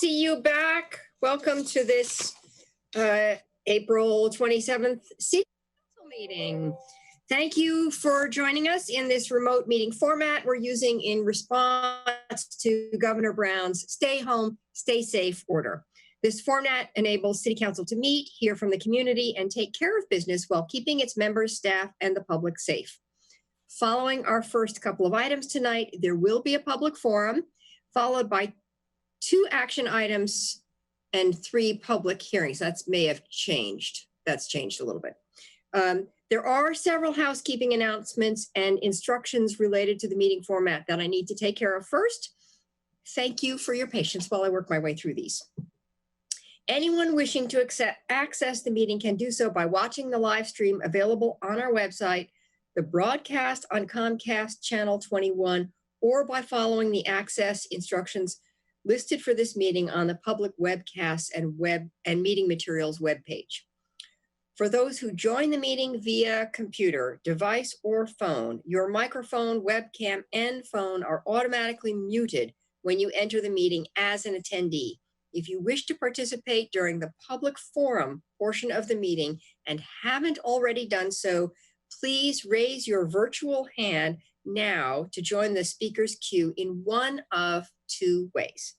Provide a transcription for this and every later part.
see you back. Welcome to this April 27th City Council meeting. Thank you for joining us in this remote meeting format we're using in response to Governor Brown's stay home, stay safe order. This format enables City Council to meet, hear from the community, and take care of business while keeping its members, staff, and the public safe. Following our first couple of items tonight, there will be a public forum, followed by 2 action items and 3 public hearings. That may have changed. That's changed a little bit. There are several housekeeping announcements and instructions related to the meeting format that I need to take care of first. Thank you for your patience while I work my way through these. Anyone wishing to access the meeting can do so by watching the live stream available on our website, the broadcast on Comcast Channel 21, or by following the access instructions listed for this meeting on the public webcasts and meeting materials webpage. For those who join the meeting via computer, device, or phone, your microphone, webcam, and phone are automatically muted when you enter the meeting as an attendee. If you wish to participate during the public forum portion of the meeting and haven't already done so, please raise your virtual hand now to join the speaker's queue in one of 2 ways.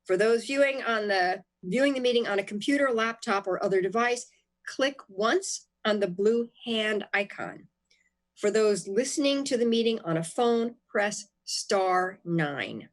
For those viewing the meeting on a computer, laptop, or other device, click once on the blue hand icon. For those listening to the meeting on a phone, press *9.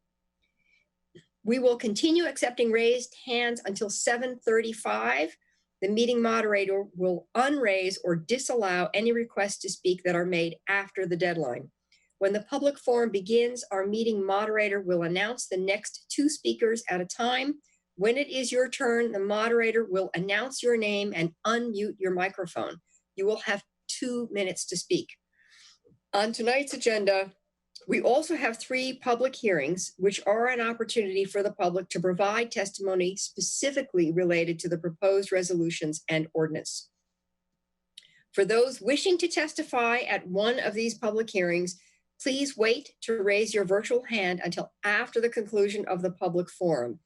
We will continue accepting raised hands until 7:35. The meeting moderator will unraise or disallow any requests to speak that are made after the deadline. When the public forum begins, our meeting moderator will announce the next 2 speakers at a time. When it is your turn, the moderator will announce your name and unmute your microphone. You will have 2 minutes to speak. On tonight's agenda, we also have 3 public hearings, which are an opportunity for the public to provide testimony specifically related to the proposed resolutions and ordinance. For those wishing to testify at one of these public hearings, please wait to raise your virtual hand until after the conclusion of the public forum.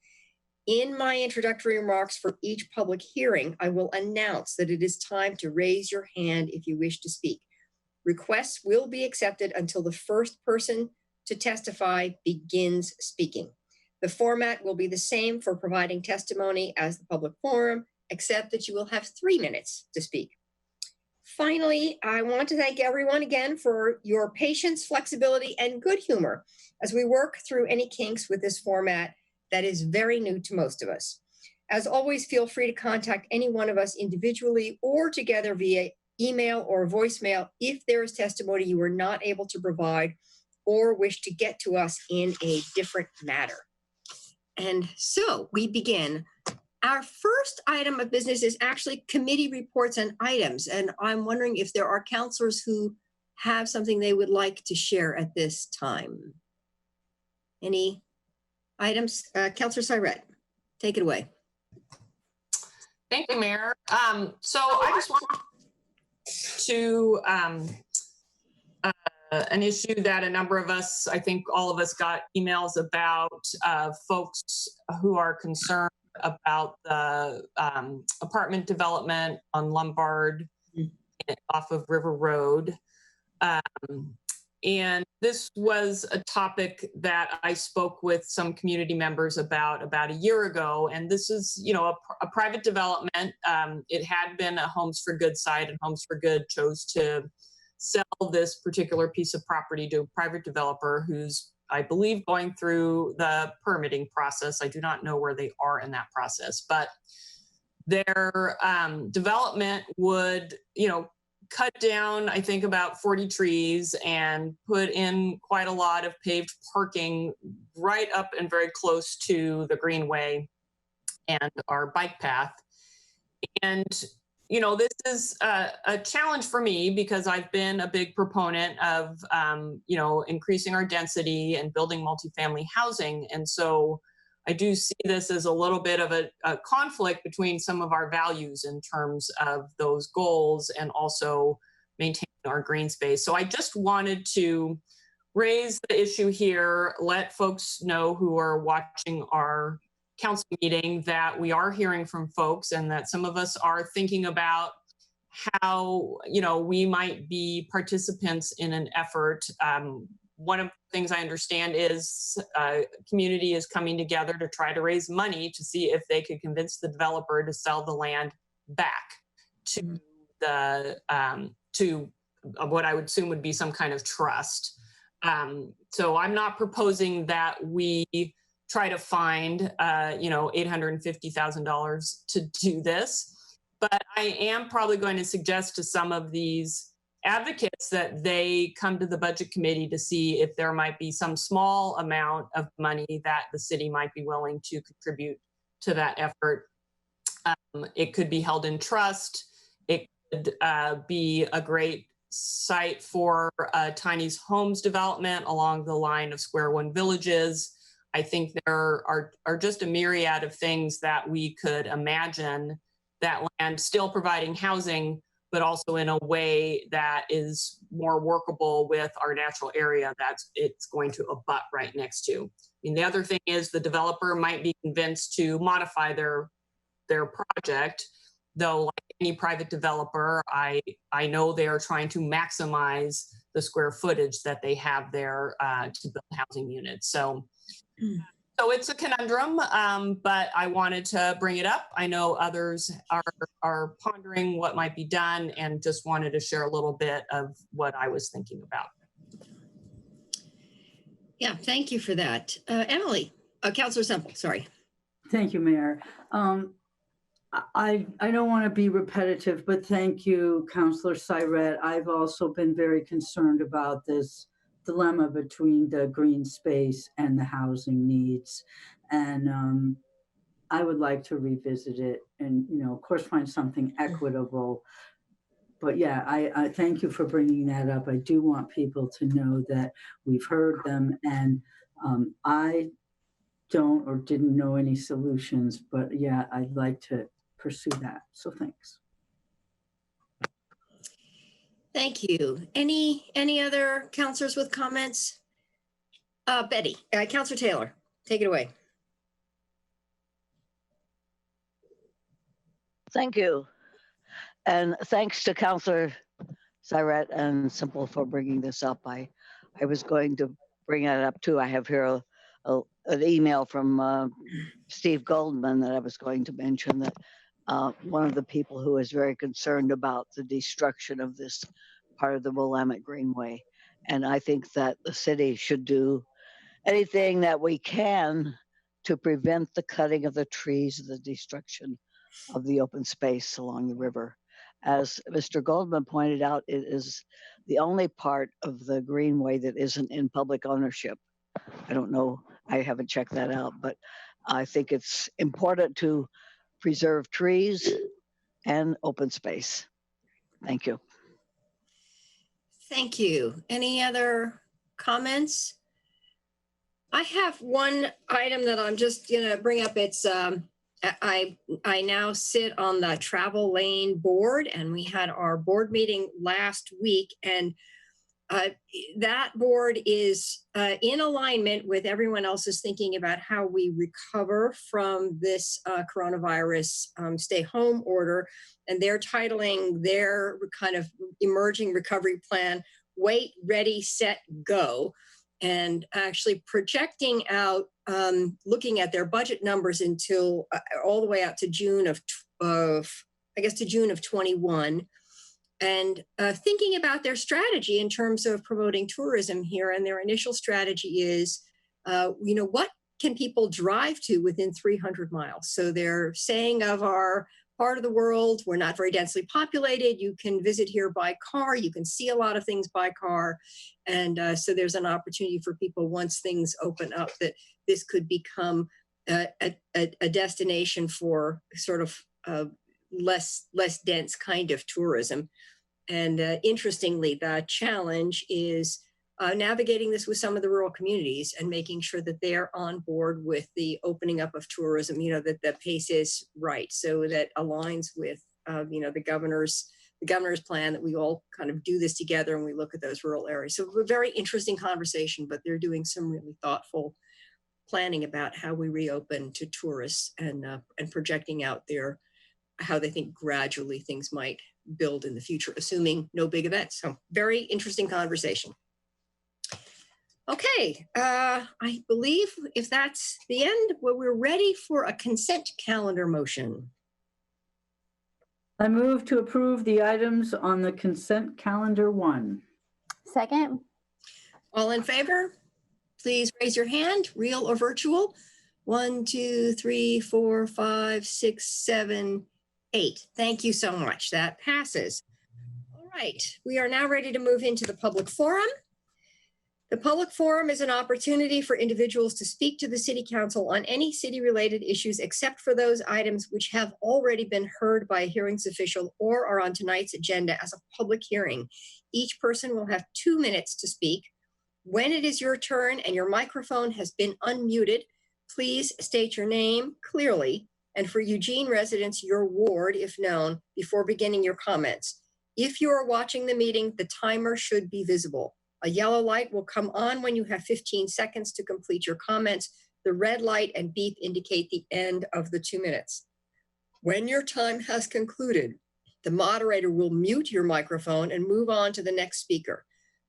In my introductory remarks for each public hearing, I will announce that it is time to raise your hand if you wish to speak. Requests will be accepted until the first person to testify begins speaking. The format will be the same for providing testimony as the public forum, except that you will have 3 minutes to speak. Finally, I want to thank everyone again for your patience, flexibility, and good humor as we work through any kinks with this format that is very new to most of us. As always, feel free to contact any one of us individually or together via email or voicemail if there is testimony you were not able to provide or wish to get to us in a different matter. And so we begin. Our first item of business is actually committee reports and items. And I'm wondering if there are counselors who have something they would like to share at this time. Any items? Counselor Syret, take it away. Thank you, Mayor. So I just want to an issue that a number of us, I think all of us got emails about, folks who are concerned about the apartment development on Lombard off of River Road. And this was a topic that I spoke with some community members about a year ago. And this is, a private development. It had been a Homes for Good site, and Homes for Good chose to sell this particular piece of property to a private developer who's, I believe, going through the permitting process. I do not know where they are in that process, but their development would, cut down, I think, about 40 trees and put in quite a lot of paved parking right up and very close to the greenway and our bike path. And, this is a challenge for me because I've been a big proponent of, increasing our density and building multifamily housing. And so I do see this as a little bit of a conflict between some of our values in terms of those goals and also maintaining our green space. So I just wanted to raise the issue here, let folks know who are watching our council meeting that we are hearing from folks and that some of us are thinking about how, we might be participants in an effort. One of the things I understand is community is coming together to try to raise money to see if they could convince the developer to sell the land back to to what I would assume would be some kind of trust. So I'm not proposing that we try to find, $850,000 to do this, but I am probably going to suggest to some of these advocates that they come to the budget committee to see if there might be some small amount of money that the city might be willing to contribute to that effort. It could be held in trust. It could be a great site for Tiny's Homes development along the line of Square One Villages. I think there are just a myriad of things that we could imagine that land still providing housing, but also in a way that is more workable with our natural area that it's going to abut right next to. The other thing is the developer might be convinced to modify their project, though like any private developer, I know they are trying to maximize the square footage that they have there to build housing units. So it's a conundrum, but I wanted to bring it up. I know others are pondering what might be done and just wanted to share a little bit of what I was thinking about. Yeah, thank you for that. Emily, Councilor Semple, sorry. Thank you, Mayor. I don't want to be repetitive, but thank you, Councilor Syret. I've also been very concerned about this dilemma between the green space and the housing needs. And I would like to revisit it and, of course, find something equitable. But yeah, I thank you for bringing that up. I do want people to know that we've heard them, and I don't or didn't know any solutions, but yeah, I'd like to pursue that. So thanks. Thank you. Any other councilors with comments? Betty, Councilor Taylor, take it away. Thank you. And thanks to Councilor Syret and Semple for bringing this up. I was going to bring it up too. I have here an email from Steve Goldman that I was going to mention, that one of the people who is very concerned about the destruction of this part of the Willamette Greenway. And I think that the city should do anything that we can to prevent the cutting of the trees and the destruction of the open space along the river. As Mr. Goldman pointed out, it is the only part of the Greenway that isn't in public ownership. I don't know, I haven't checked that out, but I think it's important to preserve trees and open space. Thank you. Thank you. Any other comments? I have one item that I'm just gonna bring up. It's I now sit on the travel lane board, and we had our board meeting last week, and that board is in alignment with everyone else's thinking about how we recover from this coronavirus stay home order. And they're titling their kind of emerging recovery plan, Wait, Ready, Set, Go. And actually projecting out, looking at their budget numbers until all the way out to June of June of 21. And thinking about their strategy in terms of promoting tourism here. And their initial strategy is, what can people drive to within 300 miles? So they're saying of our part of the world, we're not very densely populated. You can visit here by car. You can see a lot of things by car. And so there's an opportunity for people, once things open up, that this could become a destination for sort of less dense kind of tourism. And interestingly, the challenge is navigating this with some of the rural communities and making sure that they're on board with the opening up of tourism, that the pace is right, so that aligns with, the governor's plan, that we all kind of do this together and we look at those rural areas. So a very interesting conversation, but they're doing some really thoughtful planning about how we reopen to tourists and projecting out there how they think gradually things might build in the future, assuming no big events. So very interesting conversation. Okay, I believe if that's the end, well, we're ready for a consent calendar motion. I move to approve the items on the consent calendar 1. Second. All in favor? Please raise your hand, real or virtual. 1, 2, 3, 4, 5, 6, 7, 8. Thank you so much. That passes. All right, we are now ready to move into the public forum. The public forum is an opportunity for individuals to speak to the City Council on any city-related issues except for those items which have already been heard by a hearings official or are on tonight's agenda as a public hearing. Each person will have 2 minutes to speak. When it is your turn and your microphone has been unmuted, please state your name clearly, and for Eugene residents, your ward, if known, before beginning your comments. If you are watching the meeting, the timer should be visible. A yellow light will come on when you have 15 seconds to complete your comments. The red light and beep indicate the end of the 2 minutes. When your time has concluded, the moderator will mute your microphone and move on to the next speaker.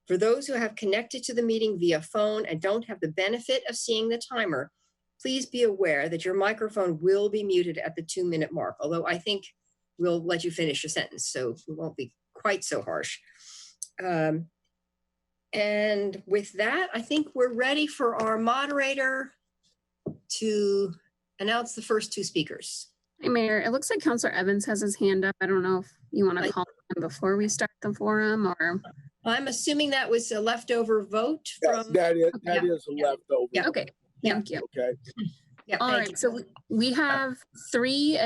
For those who have connected to the meeting via phone and don't have the benefit of seeing the timer, please be aware that your microphone will be muted at the 2-minute mark, although I think we'll let you finish your sentence, so we won't be quite so harsh. And with that, I think we're ready for our moderator to announce the first 2 speakers. Hey, Mayor, it looks like Councilor Evans has his hand up. I don't know if you want to call him before we start the forum or. I'm assuming that was a leftover vote Yes, from. that is Yeah. a leftover. Yeah. Okay, thank you. Okay. Yeah, All thank right, so we have three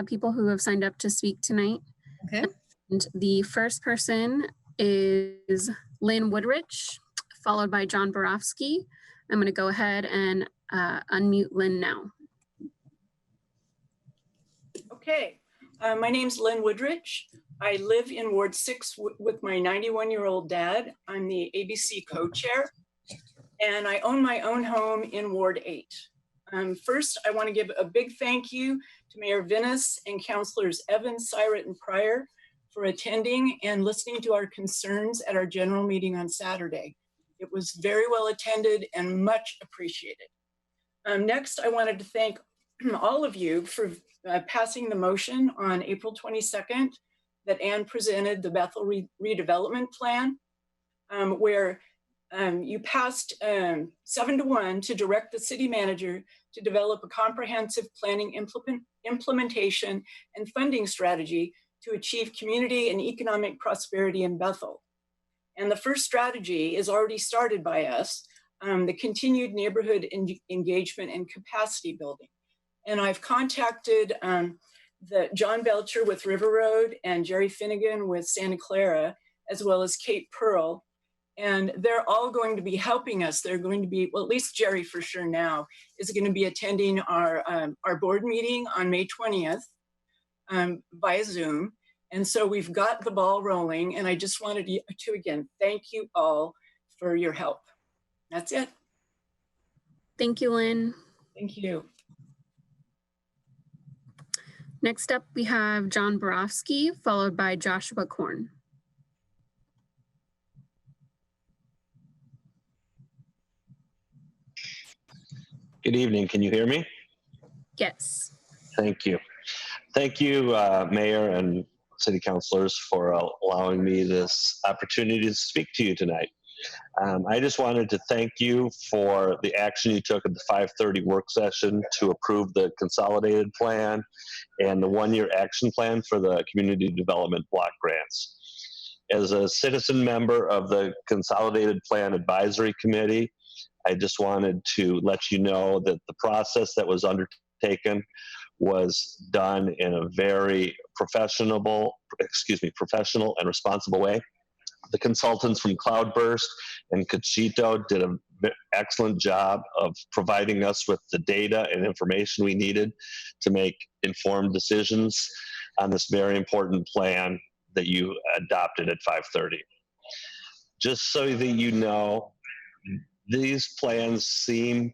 people who have signed up to speak tonight. Okay. And the first person is Lynn Woodrich, followed by John Borofsky. I'm going to go ahead and unmute Lynn now. Okay, my name's Lynn Woodrich. I live in Ward 6 with my 91-year-old dad. I'm the ABC co-chair, and I own my own home in Ward 8. First, I want to give a big thank you to Mayor Vinis and Councilors Evans, Syret, and Pryor for attending and listening to our concerns at our general meeting on Saturday. It was very well attended and much appreciated. Next, I wanted to thank all of you for passing the motion on April 22nd that Ann presented the Bethel redevelopment plan, where you passed 7-1 to direct the city manager to develop a comprehensive planning implementation and funding strategy to achieve community and economic prosperity in Bethel. And the first strategy is already started by us, the continued neighborhood engagement and capacity building. And I've contacted John Belcher with River Road and Jerry Finnegan with Santa Clara, as well as Kate Pearl. And they're all going to be helping us. They're going to be, well, at least Jerry for sure now, is going to be attending our board meeting on May 20th via Zoom. And so we've got the ball rolling. And I just wanted to again, thank you all for your help. That's it. Thank you, Lynn. Thank you. Next up, we have John Borofsky, followed by Joshua Korn. Good evening. Can you hear me? Yes. Thank you. Thank you, Mayor and City Councilors, for allowing me this opportunity to speak to you tonight. I just wanted to thank you for the action you took at the 5:30 work session to approve the consolidated plan and the one-year action plan for the community development block grants. As a citizen member of the Consolidated Plan Advisory Committee, I just wanted to let you know that the process that was undertaken was done in a very professional and responsible way. The consultants from Cloudburst and Cachito did an excellent job of providing us with the data and information we needed to make informed decisions on this very important plan that you adopted at 5:30. Just so that you know, these plans seem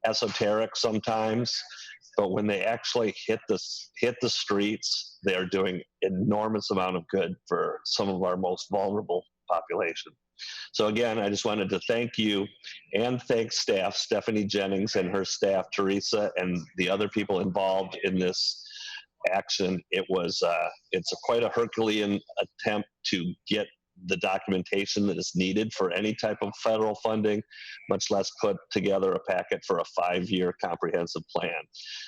esoteric sometimes, but when they actually hit the streets, they are doing enormous amount of good for some of our most vulnerable population. So again, I just wanted to thank you and thank staff, Stephanie Jennings and her staff, Teresa, and the other people involved in this action. It's quite a Herculean attempt to get the documentation that is needed for any type of federal funding, much less put together a packet for a 5-year comprehensive plan.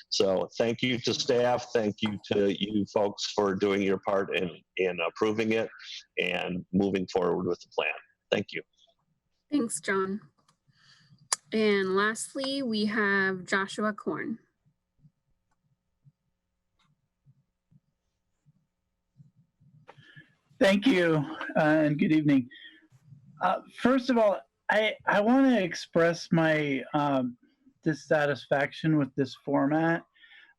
So thank you to staff. Thank you to you folks for doing your part in approving it and moving forward with the plan. Thank you. Thanks, John. And lastly, we have Joshua Korn. Thank you, and good evening. First of all, I want to express my dissatisfaction with this format.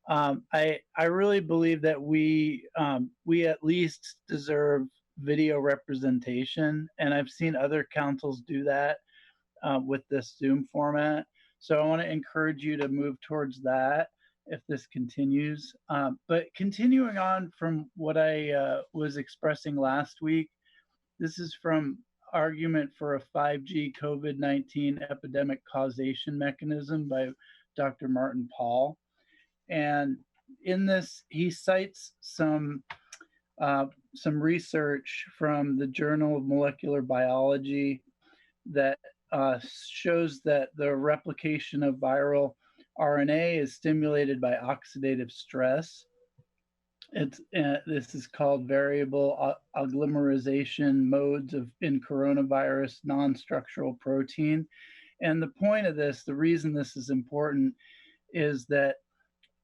I really believe that we at least deserve video representation, and I've seen other councils do that with this Zoom format. So I want to encourage you to move towards that if this continues. But continuing on from what I was expressing last week, this is from Argument for a 5G COVID-19 Epidemic Causation Mechanism by Dr. Martin Pall. And in this, he cites some research from the Journal of Molecular Biology that shows that the replication of viral RNA is stimulated by oxidative stress. This is called variable agglomerization modes in coronavirus non-structural protein. And the point of this, the reason this is important, is that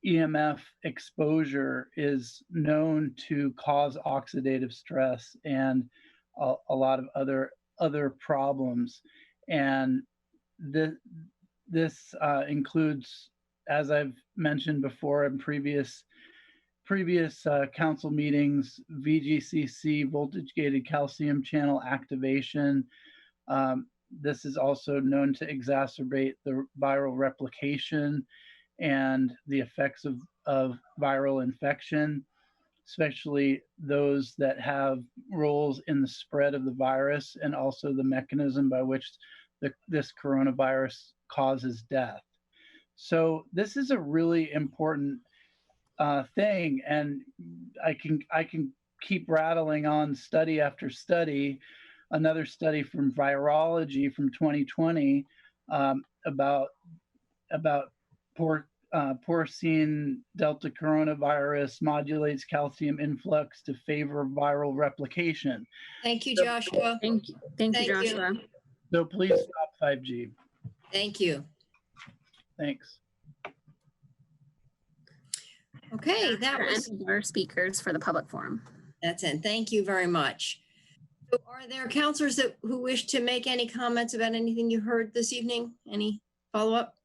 EMF exposure is known to cause oxidative stress and a lot of other problems. And this includes, as I've mentioned before in previous council meetings, VGCC, voltage-gated calcium channel activation. This is also known to exacerbate the viral replication and the effects of viral infection, especially those that have roles in the spread of the virus and also the mechanism by which this coronavirus causes death. So this is a really important thing, and I can keep rattling on study after study. Another study from Virology from 2020 about porcine delta coronavirus modulates calcium influx to favor viral replication. Thank you, Joshua. Thank you, Joshua. So please stop 5G. Thank you. Thanks. Okay, that was, our speakers for the public forum. that's it. Thank you very much. So are there counselors who wish to make any comments about anything you heard this evening? Any follow-up?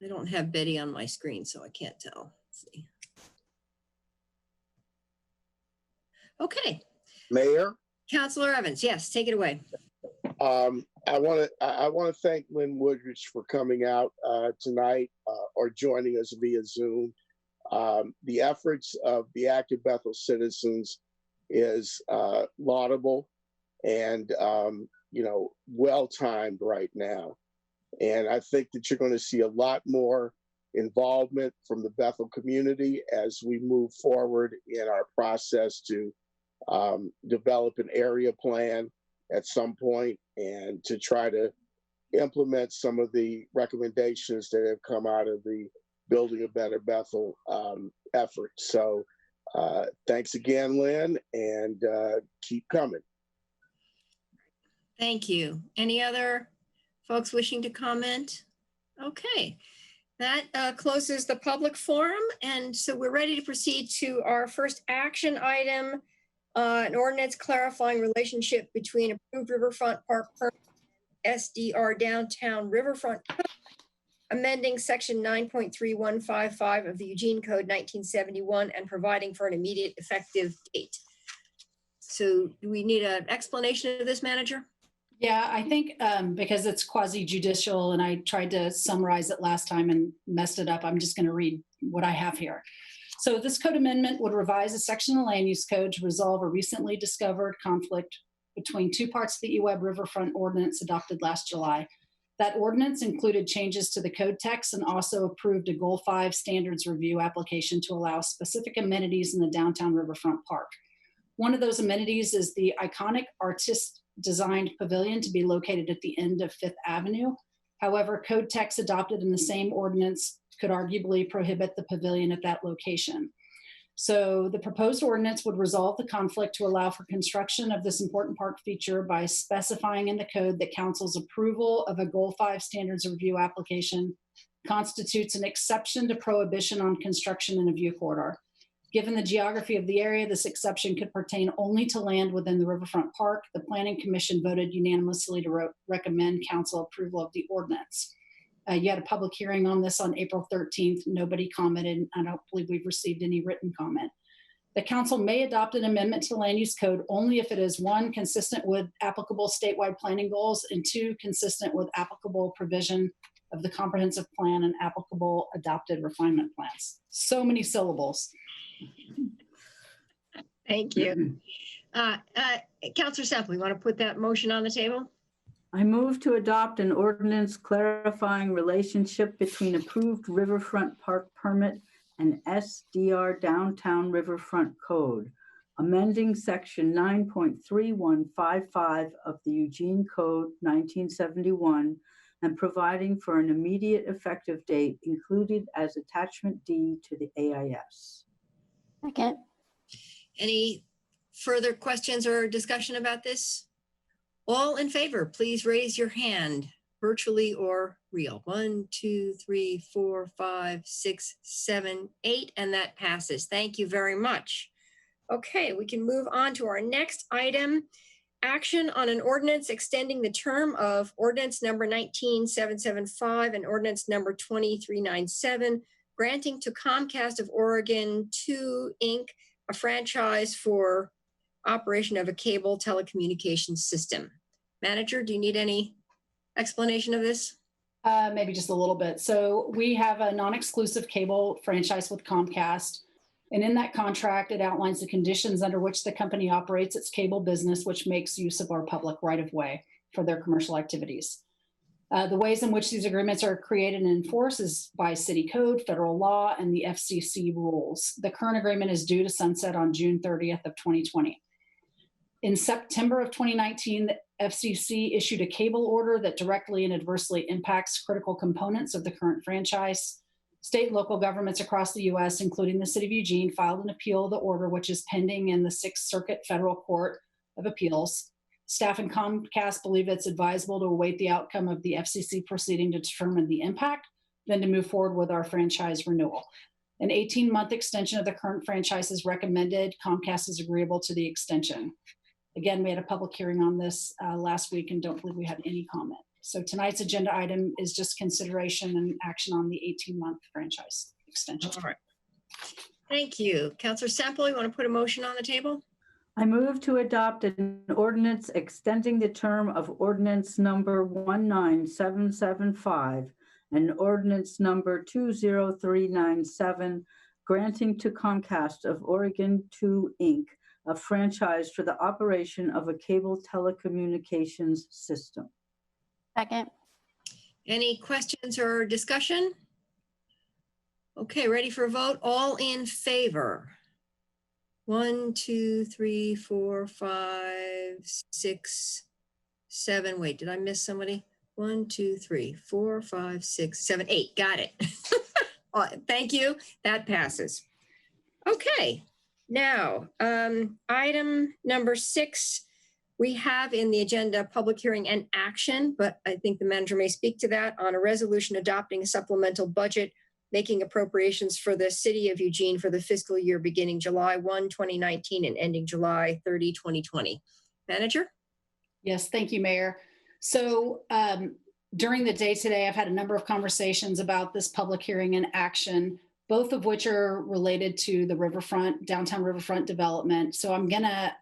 I don't have Betty on my screen, so I can't tell. Let's see. Okay, Mayor, Counselor Evans, yes, take it away. I want to thank Lynn Woodridge for coming out tonight or joining us via Zoom. The efforts of the Active Bethel citizens is laudable and well timed right now. And I think that you're going to see a lot more involvement from the Bethel community as we move forward in our process to develop an area plan at some point and to try to implement some of the recommendations that have come out of the Building a Better Bethel effort. So thanks again, Lynn, and keep coming. Thank you. Any other folks wishing to comment? Okay, that closes the public forum. And so we're ready to proceed to our first action item, an ordinance clarifying relationship between approved riverfront park permit and SDR downtown riverfront code, amending section 9.3155 of the Eugene Code 1971 and providing for an immediate effective date. So do we need an explanation of this, manager? Yeah, I think because it's quasi judicial and I tried to summarize it last time and messed it up, I'm just going to read what I have here. So this code amendment would revise a section of the land use code to resolve a recently discovered conflict between two parts of the eWeb Riverfront ordinance adopted last July. That ordinance included changes to the code text and also approved a Goal 5 standards review application to allow specific amenities in the downtown Riverfront Park. One of those amenities is the iconic artist designed pavilion to be located at the end of Fifth Avenue. However, code text adopted in the same ordinance could arguably prohibit the pavilion at that location. So the proposed ordinance would resolve the conflict to allow for construction of this important park feature by specifying in the code that council's approval of a Goal 5 standards review application constitutes an exception to prohibition on construction in a view corridor. Given the geography of the area, this exception could pertain only to land within the Riverfront Park. The Planning Commission voted unanimously to recommend council approval of the ordinance. You had a public hearing on this on April 13th. Nobody commented. I don't believe we've received any written comment. The council may adopt an amendment to the land use code only if it is 1, consistent with applicable statewide planning goals, and 2, consistent with applicable provision of the comprehensive plan and applicable adopted refinement plans. So many syllables. Thank you. Councilor Semple, you want to put that motion on the table? I move to adopt an ordinance clarifying relationship between approved Riverfront Park permit and SDR Downtown Riverfront Code, amending section 9.3155 of the Eugene Code 1971 and providing for an immediate effective date included as attachment D to the AIS. Second. Any further questions or discussion about this? All in favor, please raise your hand, virtually or real. 1, 2, 3, 4, 5, 6, 7, 8, and that passes. Thank you very much. Okay, we can move on to our next item. Action on an ordinance extending the term of ordinance number 19775 and ordinance number 2397, granting to Comcast of Oregon 2 Inc. a franchise for operation of a cable telecommunications system. Manager, do you need any explanation of this? Maybe just a little bit. So we have a non-exclusive cable franchise with Comcast. And in that contract, it outlines the conditions under which the company operates its cable business, which makes use of our public right-of-way for their commercial activities. The ways in which these agreements are created and enforced is by city code, federal law, and the FCC rules. The current agreement is due to sunset on June 30th of 2020. In September of 2019, the FCC issued a cable order that directly and adversely impacts critical components of the current franchise. State and local governments across the U.S., including the city of Eugene, filed an appeal of the order, which is pending in the Sixth Circuit Federal Court of Appeals. Staff and Comcast believe it's advisable to await the outcome of the FCC proceeding to determine the impact, then to move forward with our franchise renewal. An 18-month extension of the current franchise is recommended. Comcast is agreeable to the extension. Again, we had a public hearing on this last week and don't believe we had any comment. So tonight's agenda item is just consideration and action on the 18-month franchise extension. All right. Thank you. Councilor Semple, you want to put a motion on the table? I move to adopt an ordinance extending the term of ordinance number 19775 and ordinance number 20397, granting to Comcast of Oregon 2 Inc. a franchise for the operation of a cable telecommunications system. Second. Any questions or discussion? Okay, ready for a vote? All in favor? 1, 2, 3, 4, 5, 6, 7. Wait, did I miss somebody? 1, 2, 3, 4, 5, 6, 7, 8. Got it. Thank you. That passes. Okay. Now, item number 6, we have in the agenda public hearing and action, but I think the manager may speak to that on a resolution adopting a supplemental budget, making appropriations for the city of Eugene for the fiscal year beginning July 1, 2019 and ending July 30, 2020. Manager? Yes, thank you, Mayor. So during the day today, I've had a number of conversations about this public hearing and action, both of which are related to the riverfront, downtown riverfront development. So I'm gonna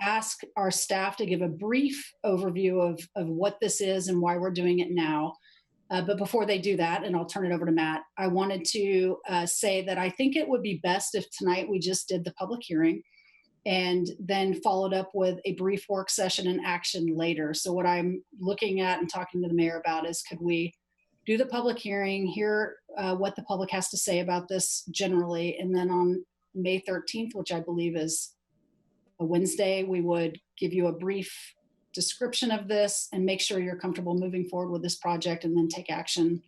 ask our staff to give a brief overview of what this is and why we're doing it now. But before they do that, and I'll turn it over to Matt, I wanted to say that I think it would be best if tonight we just did the public hearing and then followed up with a brief work session and action later. So what I'm looking at and talking to the mayor about is, could we do the public hearing, hear what the public has to say about this generally, and then on May 13th, which I believe is a Wednesday, we would give you a brief description of this and make sure you're comfortable moving forward with this project, and then take action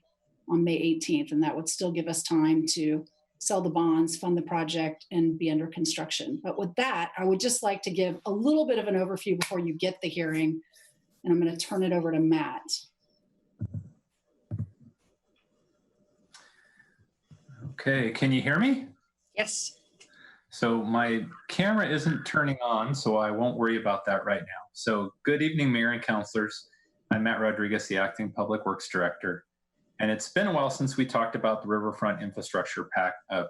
on May 18th. And that would still give us time to sell the bonds, fund the project, and be under construction. But with that, I would just like to give a little bit of an overview before you get the hearing. And I'm going to turn it over to Matt. Okay, can you hear me? Yes. So my camera isn't turning on, so I won't worry about that right now. So good evening, Mayor and Councilors. I'm Matt Rodriguez, the Acting Public Works Director. And it's been a while since we talked about the Riverfront Infrastructure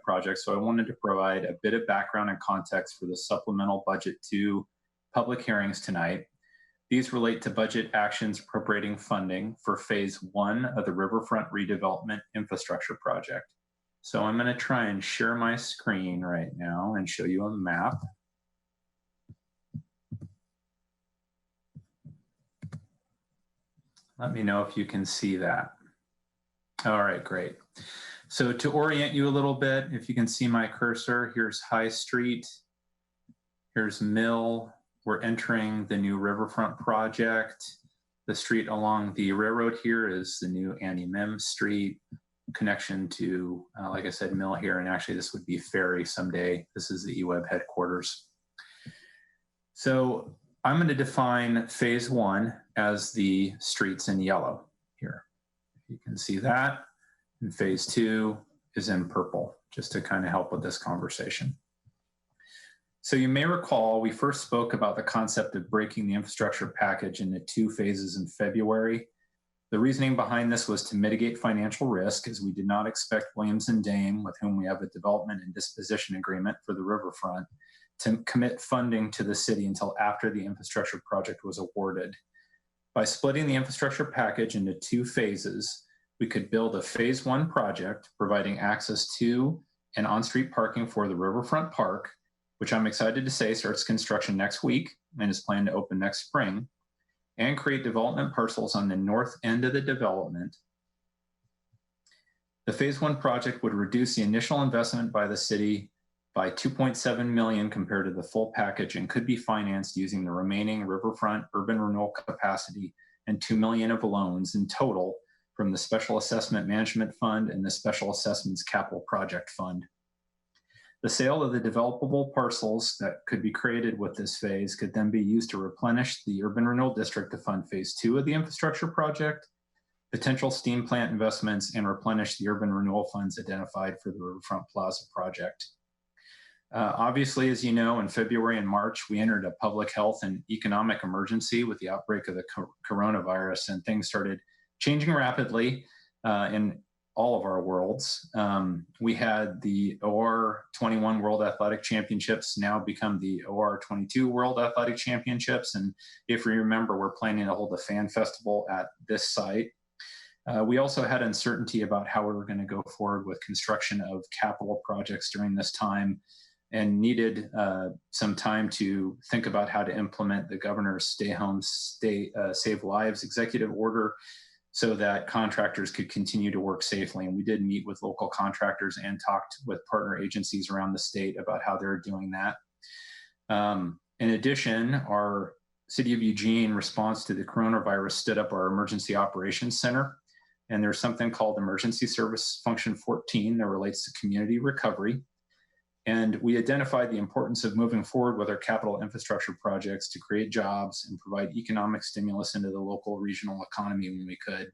Project, so I wanted to provide a bit of background and context for the Supplemental Budget 2 public hearings tonight. These relate to budget actions appropriating funding for Phase 1 of the Riverfront Redevelopment Infrastructure Project. So I'm going to try and share my screen right now and show you a map. Let me know if you can see that. All right, great. So to orient you a little bit, if you can see my cursor, here's High Street, here's Mill. We're entering the new Riverfront project. The street along the railroad here is the new Annie Mims Street. Connection to, like I said, Mill here, and actually this would be Ferry someday. This is the eWeb headquarters. So I'm going to define Phase 1 as the streets in yellow here. You can see that, and Phase 2 is in purple, just to kind of help with this conversation. So you may recall we first spoke about the concept of breaking the infrastructure package into 2 phases in February. The reasoning behind this was to mitigate financial risk, as we did not expect Williams and Dame, with whom we have a development and disposition agreement for the riverfront, to commit funding to the city until after the infrastructure project was awarded. By splitting the infrastructure package into 2 phases, we could build a Phase 1 project providing access to and on-street parking for the Riverfront Park, which I'm excited to say starts construction next week and is planned to open next spring, and create development parcels on the north end of the development. The Phase 1 project would reduce the initial investment by the city by $2.7 million compared to the full package, and could be financed using the remaining Riverfront urban renewal capacity and $2 million of loans in total from the Special Assessment Management Fund and the Special Assessments Capital Project Fund. The sale of the developable parcels that could be created with this phase could then be used to replenish the urban renewal district to fund Phase 2 of the infrastructure project, potential steam plant investments, and replenish the urban renewal funds identified for the Riverfront Plaza project. Obviously, as you know, in February and March, we entered a public health and economic emergency with the outbreak of the coronavirus, and things started changing rapidly in all of our worlds. We had the OR 21 World Athletic Championships now become the OR 22 World Athletic Championships. And if you remember, we're planning to hold a fan festival at this site. We also had uncertainty about how we were going to go forward with construction of capital projects during this time, and needed some time to think about how to implement the governor's Stay Home, Save Lives executive order, so that contractors could continue to work safely. And we did meet with local contractors and talked with partner agencies around the state about how they're doing that. In addition, our City of Eugene response to the coronavirus stood up our Emergency Operations Center. And there's something called Emergency Service Function 14 that relates to community recovery. And we identified the importance of moving forward with our capital infrastructure projects to create jobs and provide economic stimulus into the local regional economy when we could.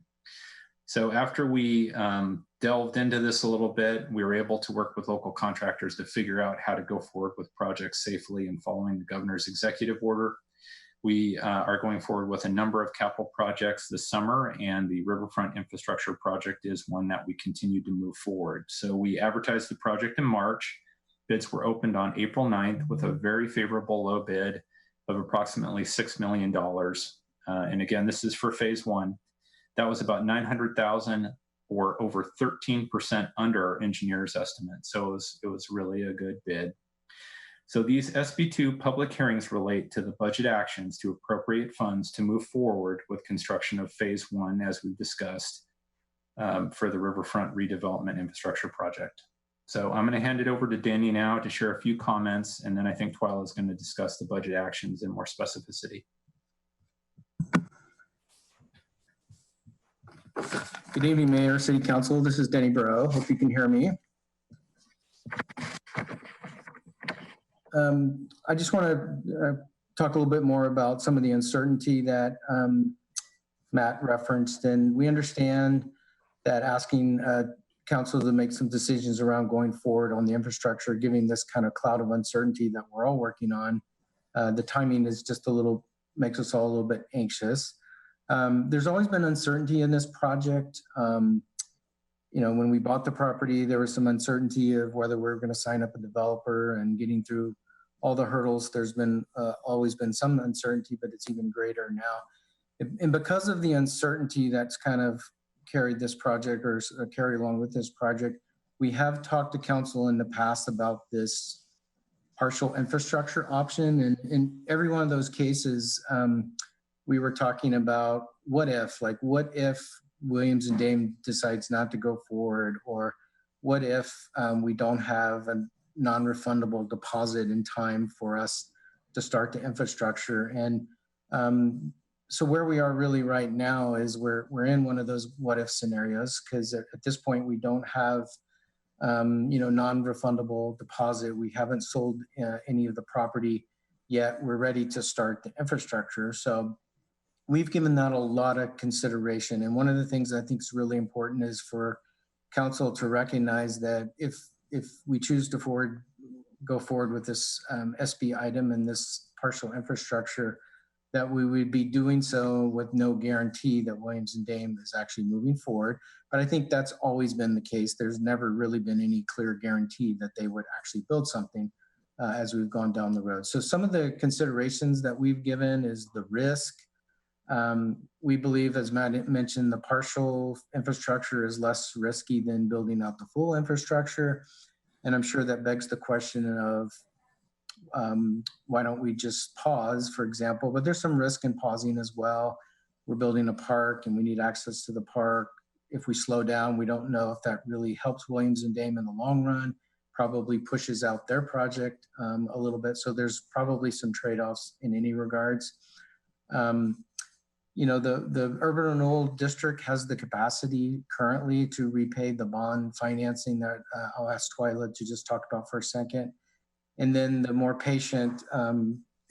So after we delved into this a little bit, we were able to work with local contractors to figure out how to go forward with projects safely and following the governor's executive order. We are going forward with a number of capital projects this summer, and the Riverfront Infrastructure Project is one that we continue to move forward. So we advertised the project in March. Bids were opened on April 9th with a very favorable low bid of approximately $6 million. And again, this is for phase one. That was about 900,000 or over 13% under our engineer's estimate. So it was really a good bid. So these SB2 public hearings relate to the budget actions to appropriate funds to move forward with construction of phase one, as we've discussed, for the Riverfront Redevelopment Infrastructure Project. So I'm going to hand it over to Danny now to share a few comments, and then I think Twyla is going to discuss the budget actions in more specificity. Good evening, Mayor, City Council. This is Denny Burrow. Hope you can hear me. I just want to talk a little bit more about some of the uncertainty that Matt referenced. And we understand that asking council to make some decisions around going forward on the infrastructure, giving this kind of cloud of uncertainty that we're all working on, the timing is just makes us all a little bit anxious. There's always been uncertainty in this project. When we bought the property, there was some uncertainty of whether we're going to sign up a developer and getting through all the hurdles. There's been always been some uncertainty, but it's even greater now. And because of the uncertainty that's kind of carried this project or carry along with this project, we have talked to council in the past about this partial infrastructure option. And in every one of those cases, we were talking about what if Williams and Dame decides not to go forward, or what if we don't have a non-refundable deposit in time for us to start the infrastructure. And so where we are really right now is we're in one of those what if scenarios, because at this point we don't have non-refundable deposit. We haven't sold any of the property yet. We're ready to start the infrastructure. So we've given that a lot of consideration. And one of the things I think is really important is for council to recognize that if we choose to go forward with this SB item and this partial infrastructure, that we would be doing so with no guarantee that Williams and Dame is actually moving forward. But I think that's always been the case. There's never really been any clear guarantee that they would actually build something as we've gone down the road. So some of the considerations that we've given is the risk. We believe, as Matt mentioned, the partial infrastructure is less risky than building out the full infrastructure. And I'm sure that begs the question of why don't we just pause, for example, but there's some risk in pausing as well. We're building a park and we need access to the park. If we slow down, we don't know if that really helps Williams and Dame in the long run, probably pushes out their project a little bit. So there's probably some trade-offs in any regards. The Urban Renewal District has the capacity currently to repay the bond financing that I'll ask Twyla to just talk about for a second. And then the more patient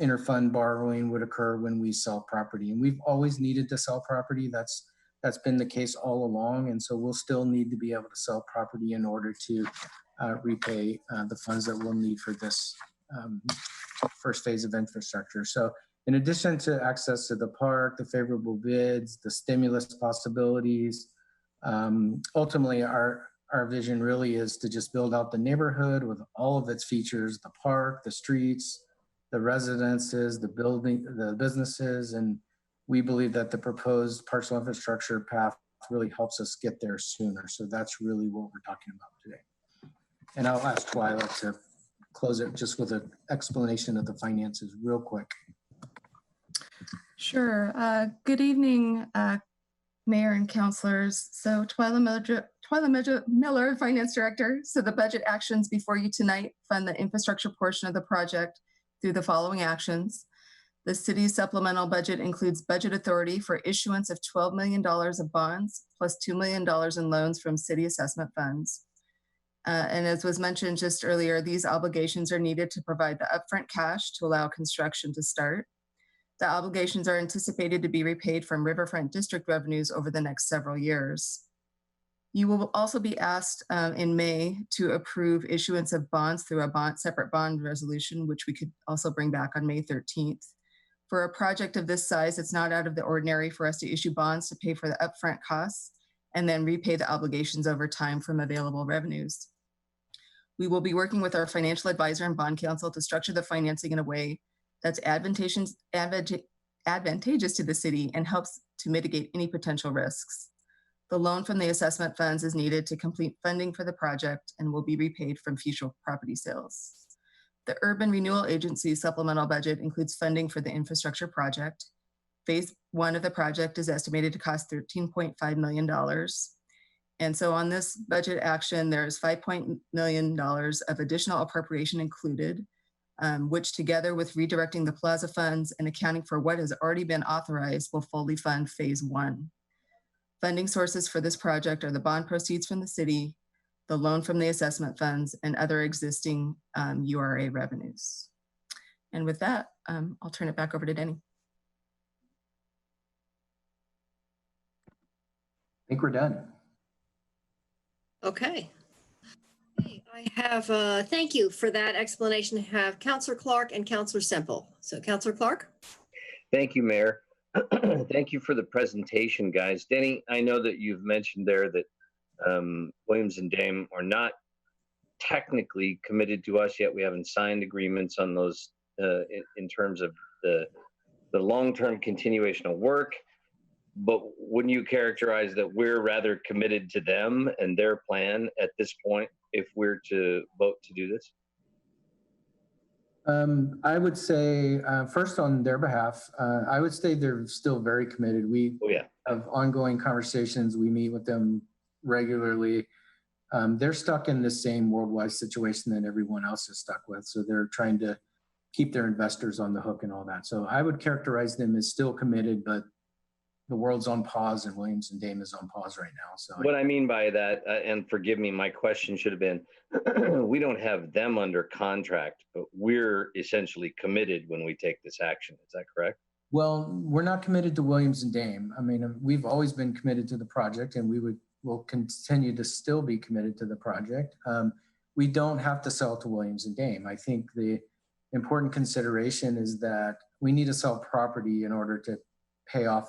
interfund borrowing would occur when we sell property. And we've always needed to sell property. That's been the case all along. And so we'll still need to be able to sell property in order to repay the funds that we'll need for this first phase of infrastructure. So in addition to access to the park, the favorable bids, the stimulus possibilities, ultimately our vision really is to just build out the neighborhood with all of its features, the park, the streets, the residences, the building, the businesses. And we believe that the proposed partial infrastructure path really helps us get there sooner. So that's really what we're talking about today. And I'll ask Twyla to close it just with an explanation of the finances real quick. Sure. Good evening, Mayor and councilors. So Twyla Miller, Finance Director. So the budget actions before you tonight fund the infrastructure portion of the project through the following actions. The city's supplemental budget includes budget authority for issuance of $12 million of bonds plus $2 million in loans from city assessment funds. And as was mentioned just earlier, these obligations are needed to provide the upfront cash to allow construction to start. The obligations are anticipated to be repaid from Riverfront District revenues over the next several years. You will also be asked in May to approve issuance of bonds through a separate bond resolution, which we could also bring back on May 13th. For a project of this size, it's not out of the ordinary for us to issue bonds to pay for the upfront costs and then repay the obligations over time from available revenues. We will be working with our financial advisor and bond counsel to structure the financing in a way that's advantageous to the city and helps to mitigate any potential risks. The loan from the assessment funds is needed to complete funding for the project and will be repaid from future property sales. The Urban Renewal Agency supplemental budget includes funding for the infrastructure project. Phase 1 of the project is estimated to cost $13.5 million. And so on this budget action, there's $5 million of additional appropriation included, which together with redirecting the plaza funds and accounting for what has already been authorized will fully fund phase 1. Funding sources for this project are the bond proceeds from the city, the loan from the assessment funds, and other existing URA revenues. And with that, I'll turn it back over to Denny. I think we're done. Okay. I have, thank you for that explanation. I have Councillor Clark and Councillor Semple. So Councillor Clark? Thank you, Mayor. Thank you for the presentation, guys. Denny, I know that you've mentioned there that Williams and Dame are not technically committed to us yet. We haven't signed agreements on those in terms of the long-term continuation of work. But wouldn't you characterize that we're rather committed to them and their plan at this point if we're to vote to do this? I would say, first on their behalf, I would say they're still very committed. We have ongoing conversations. We meet with them regularly. They're stuck in the same worldwide situation that everyone else is stuck with. So they're trying to keep their investors on the hook and all that. So I would characterize them as still committed, but the world's on pause and Williams and Dame is on pause right now. So what I mean by that, and forgive me, my question should have been, we don't have them under contract, but we're essentially committed when we take this action. Is that correct? Well, we're not committed to Williams and Dame. I mean, we've always been committed to the project and will continue to still be committed to the project. We don't have to sell to Williams and Dame. I think the important consideration is that we need to sell property in order to pay off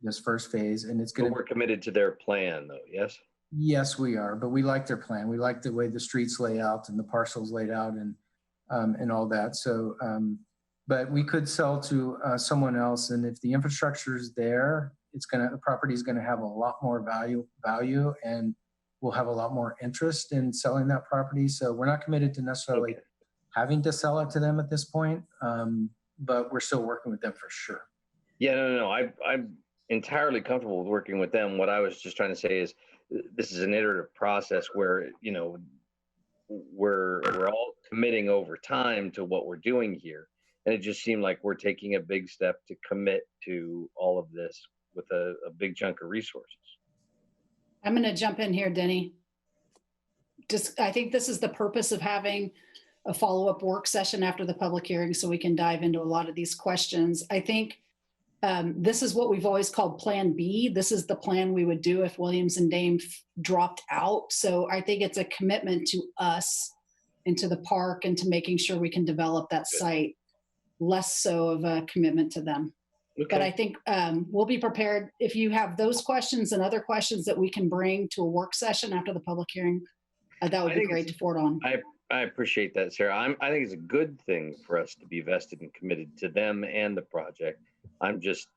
this first phase, and it's going to. We're committed to their plan, though. Yes. Yes, we are, but we like their plan. We like the way the streets lay out and the parcels laid out and all that. So, but we could sell to someone else, and if the infrastructure is there, the property is going to have a lot more value, and we'll have a lot more interest in selling that property. So we're not committed to necessarily having to sell it to them at this point, but we're still working with them for sure. Yeah, no. I'm entirely comfortable with working with them. What I was just trying to say is this is an iterative process where, you know, we're all committing over time to what we're doing here. And it just seemed like we're taking a big step to commit to all of this with a big chunk of resources. I'm going to jump in here, Denny. I think this is the purpose of having a follow-up work session after the public hearing so we can dive into a lot of these questions. I think this is what we've always called Plan B. This is the plan we would do if Williams and Dame dropped out. So I think it's a commitment to us and to the park and to making sure we can develop that site, less so of a commitment to them. Okay. But I think we'll be prepared. If you have those questions and other questions that we can bring to a work session after the public hearing, that would be great to forward on. I appreciate that, Sarah. I think it's a good thing for us to be vested and committed to them and the project. I'm just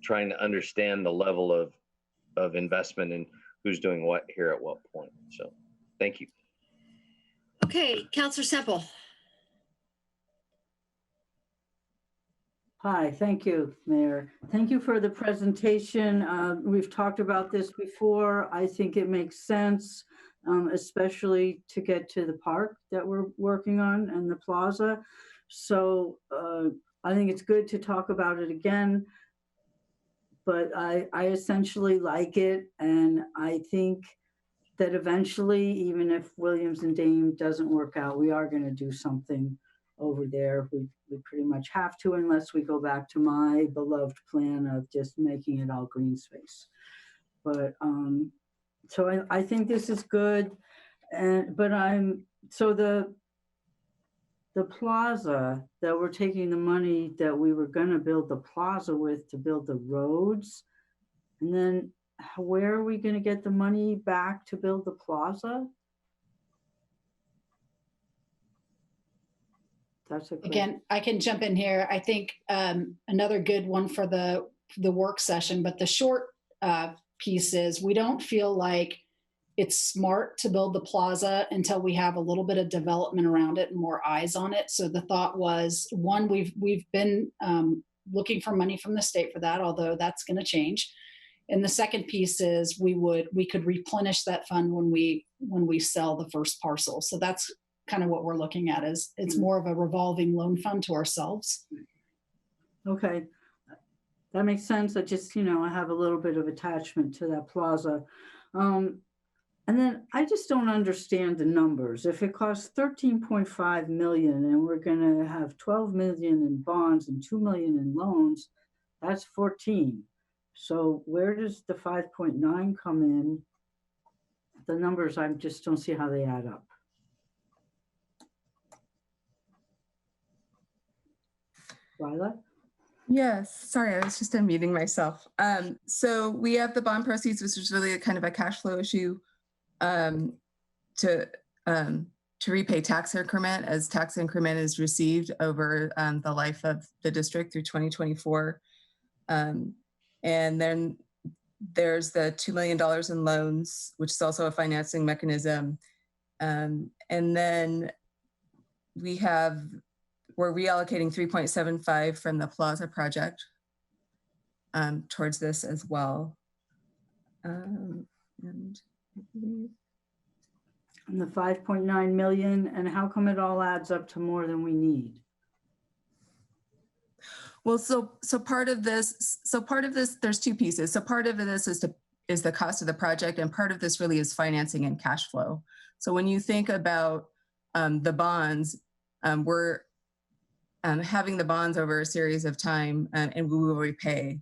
trying to understand the level of investment and who's doing what here at what point. So thank you. Okay, Councillor Semple. Hi, thank you, Mayor. Thank you for the presentation. We've talked about this before. I think it makes sense, especially to get to the park that we're working on and the plaza. So I think it's good to talk about it again, but I essentially like it. And I think that eventually, even if Williams and Dame doesn't work out, we are going to do something over there. We pretty much have to, unless we go back to my beloved plan of just making it all green space. But so I think this is good. But the plaza that we're taking the money that we were going to build the plaza with to build the roads, and then where are we going to get the money back to build the plaza? That's a great. Again, I can jump in here. I think another good one for the work session, but the short piece is we don't feel like it's smart to build the plaza until we have a little bit of development around it and more eyes on it. So the thought was, one, we've been looking for money from the state for that, although that's going to change. And the second piece is we could replenish that fund when we sell the first parcel. So that's kind of what we're looking at, is it's more of a revolving loan fund to ourselves. Okay, that makes sense. I just, I have a little bit of attachment to that plaza. And then I just don't understand the numbers. If it costs 13.5 million and we're gonna have 12 million in bonds and 2 million in loans, that's 14. So where does the 5.9 come in? The numbers, I just don't see how they add up. Lila? Yes, sorry, I was just unmuting myself. So we have the bond proceeds, which is really a kind of a cash flow issue to repay tax increment, as tax increment is received over the life of the district through 2024. And then there's the $2 million in loans, which is also a financing mechanism. And then we're reallocating 3.75 from the Plaza project towards this as well. And the 5.9 million, and how come it all adds up to more than we need? Well, so part of this, there's two pieces. So part of this is the cost of the project, and part of this really is financing and cash flow. So when you think about the bonds, we're having the bonds over a series of time, and we will repay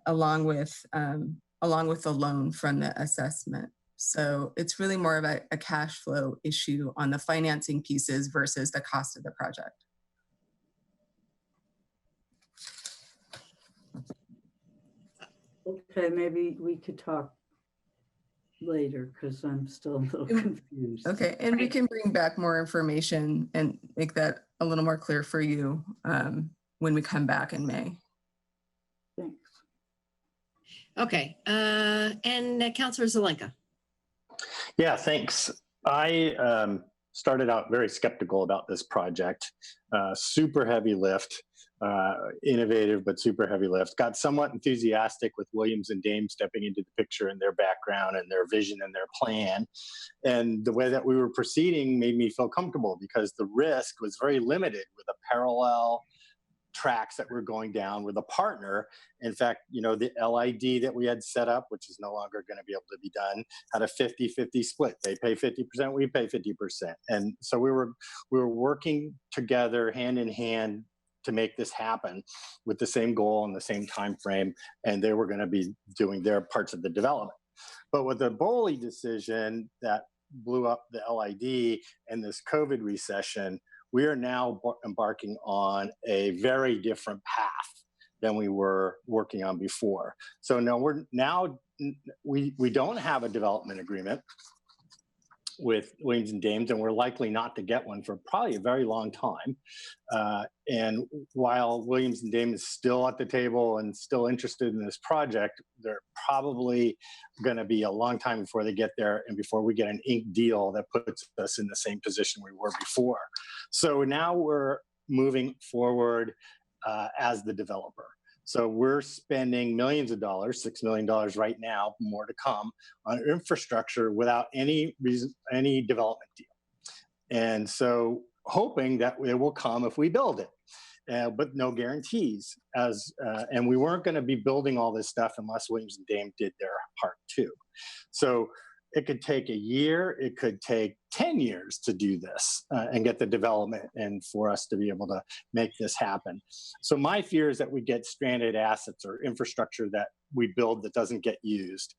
along with the loan from the assessment. So it's really more of a cash flow issue on the financing pieces versus the cost of the project. Okay, maybe we could talk later because I'm still a little confused. Okay, and we can bring back more information and make that a little more clear for you when we come back in May. Thanks. Okay, and Councilor Zelenka. Yeah, thanks. I started out very skeptical about this project. Super heavy lift, innovative but super heavy lift. Got somewhat enthusiastic with Williams and Dame stepping into the picture and their background and their vision and their plan. And the way that we were proceeding made me feel comfortable because the risk was very limited with a parallel tracks that we're going down with a partner. In fact, the LID that we had set up, which is no longer going to be able to be done, had a 50-50 split. They pay 50%, we pay 50%. And so we were working together hand in hand to make this happen with the same goal and the same time frame, and they were going to be doing their parts of the development. But with the BOLI decision that blew up the LID and this COVID recession, we are now embarking on a very different path than we were working on before. So we don't have a development agreement with Williams and Dames, and we're likely not to get one for probably a very long time. And while Williams and Dames is still at the table and still interested in this project, they're probably going to be a long time before they get there and before we get an ink deal that puts us in the same position we were before. So now we're moving forward as the developer. So we're spending millions of dollars, $6 million right now, more to come, on infrastructure without any development deal. And so hoping that it will come if we build it, but no guarantees. And we weren't going to be building all this stuff unless Williams and Dame did their part too. So it could take a year, it could take 10 years to do this and get the development and for us to be able to make this happen. So my fear is that we get stranded assets or infrastructure that we build that doesn't get used.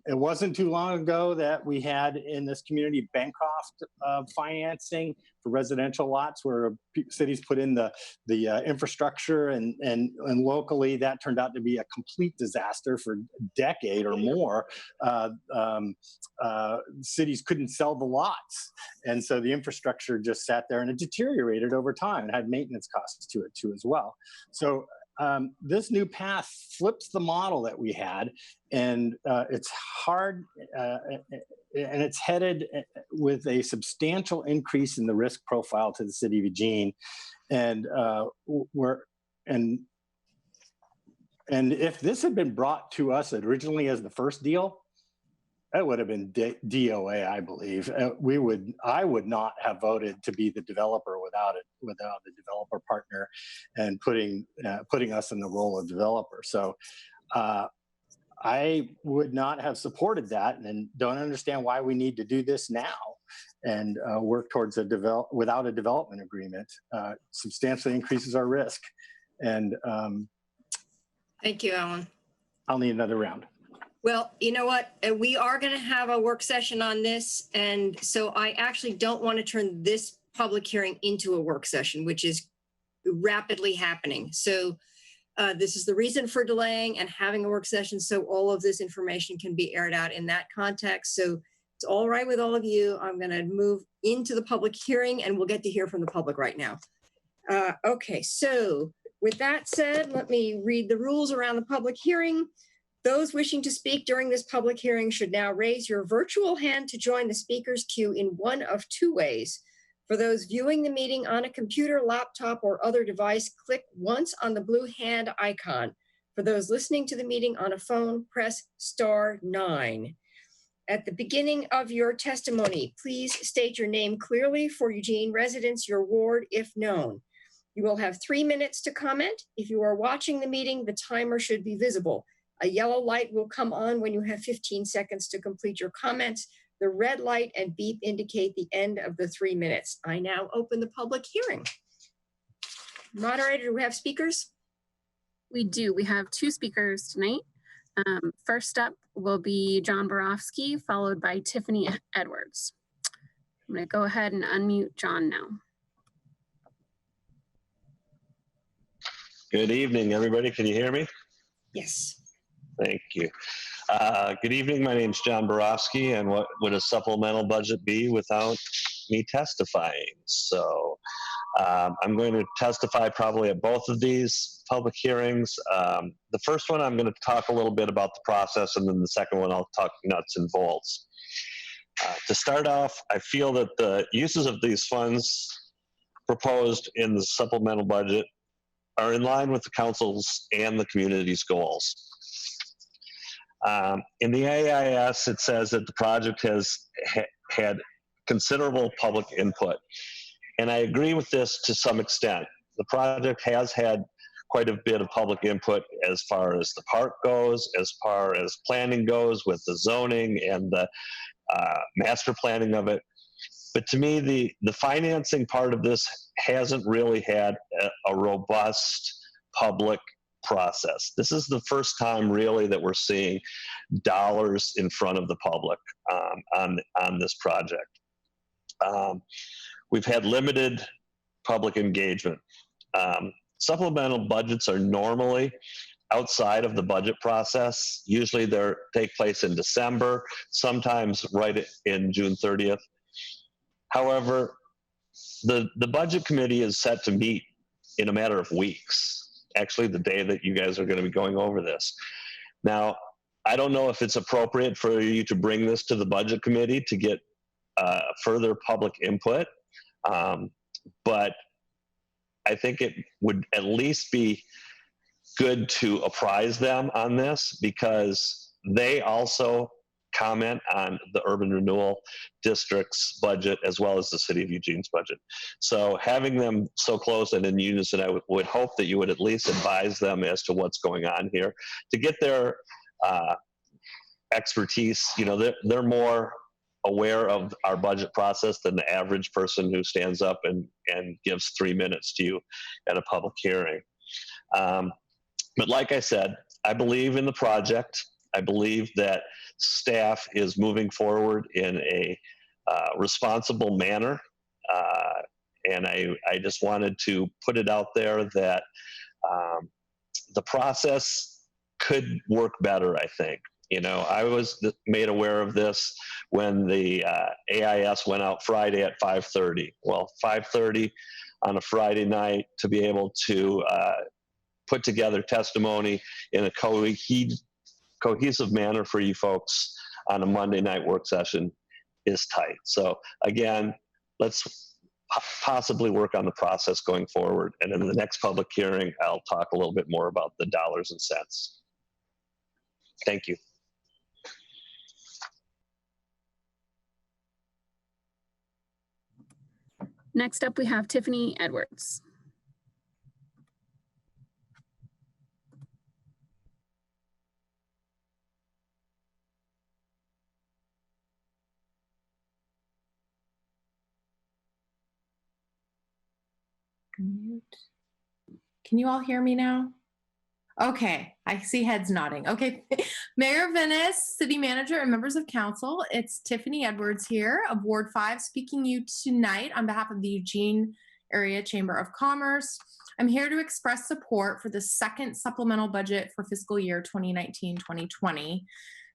It wasn't too long ago that we had in this community Bancroft financing for residential lots where cities put in the infrastructure and locally that turned out to be a complete disaster for a decade or more. Cities couldn't sell the lot lots. And so the infrastructure just sat there and it deteriorated over time and had maintenance costs to it too as well. So this new path flips the model that we had, and it's hard and it's headed with a substantial increase in the risk profile to the city of Eugene. And and if this had been brought to us originally as the first deal, that would have been DOA, I believe. I would not have voted to be the developer without the developer partner and putting us in the role of developer. So I would not have supported that, and don't understand why we need to do this now and work towards without a development agreement. Substantially increases our risk. And Thank you, Alan. I'll need another round. Well, you know what? We are going to have a work session on this. And so I actually don't want to turn this public hearing into a work session, which is rapidly happening. So this is the reason for delaying and having a work session, so all of this information can be aired out in that context. So it's all right with all of you. I'm going to move into the public hearing and we'll get to hear from the public right now. Okay, so with that said, let me read the rules around the public hearing. Those wishing to speak during this public hearing should now raise your virtual hand to join the speakers queue in one of two ways. For those viewing the meeting on a computer, laptop, or other device, click once on the blue hand icon. For those listening to the meeting on a phone, press *9. At the beginning of your testimony, please state your name clearly for Eugene residents, your ward, if known. You will have 3 minutes to comment. If you are watching the meeting, the timer should be visible. A yellow light will come on when you have 15 seconds to complete your comments. The red light and beep indicate the end of the 3 minutes. I now open the public hearing. Moderator, do we have speakers? We do. We have 2 speakers tonight. First up will be John Borofsky, followed by Tiffany Edwards. I'm going to go ahead and unmute John now. Good evening, everybody. Can you hear me? Yes. Thank you. Good evening. My name's John Borofsky, and what would a supplemental budget be without me testifying? So I'm going to testify probably at both of these public hearings. The first one, I'm going to talk a little bit about the process, and then the second one, I'll talk nuts and bolts. To start off, I feel that the uses of these funds proposed in the supplemental budget are in line with the council's and the community's goals. In the AIS, it says that the project has had considerable public input. And I agree with this to some extent. The project has had quite a bit of public input as far as the park goes, as far as planning goes with the zoning and the master planning of it. But to me, the financing part of this hasn't really had a robust public process. This is the first time really that we're seeing dollars in front of the public on this project. We've had limited public engagement. Supplemental budgets are normally outside of the budget process. Usually they take place in December, sometimes right in June 30th. However, the budget committee is set to meet in a matter of weeks, actually the day that you guys are going to be going over this. Now, I don't know if it's appropriate for you to bring this to the budget committee to get further public input, but I think it would at least be good to apprise them on this, because they also comment on the urban renewal district's budget as well as the city of Eugene's budget. So having them so close and in unison, I would hope that you would at least advise them as to what's going on here to get their expertise. You know, they're more aware of our budget process than the average person who stands up and gives 3 minutes to you at a public hearing. But like I said, I believe in the project. I believe that staff is moving forward in a responsible manner. And I just wanted to put it out there that the process could work better, I think. I was made aware of this when the AIS went out Friday at 5:30. Well, 5:30 on a Friday night to be able to put together testimony in a cohesive manner for you folks on a Monday night work session is tight. So again, let's possibly work on the process going forward. And in the next public hearing, I'll talk a little bit more about the dollars and cents. Thank you. Next up, we have Tiffany Edwards. Mute. Can you all hear me now? Okay, I see heads nodding. Okay, Mayor Venice, City Manager, and members of council, it's Tiffany Edwards here of Ward 5 speaking to you tonight on behalf of the Eugene Area Chamber of Commerce. I'm here to express support for the second supplemental budget for fiscal year 2019-2020.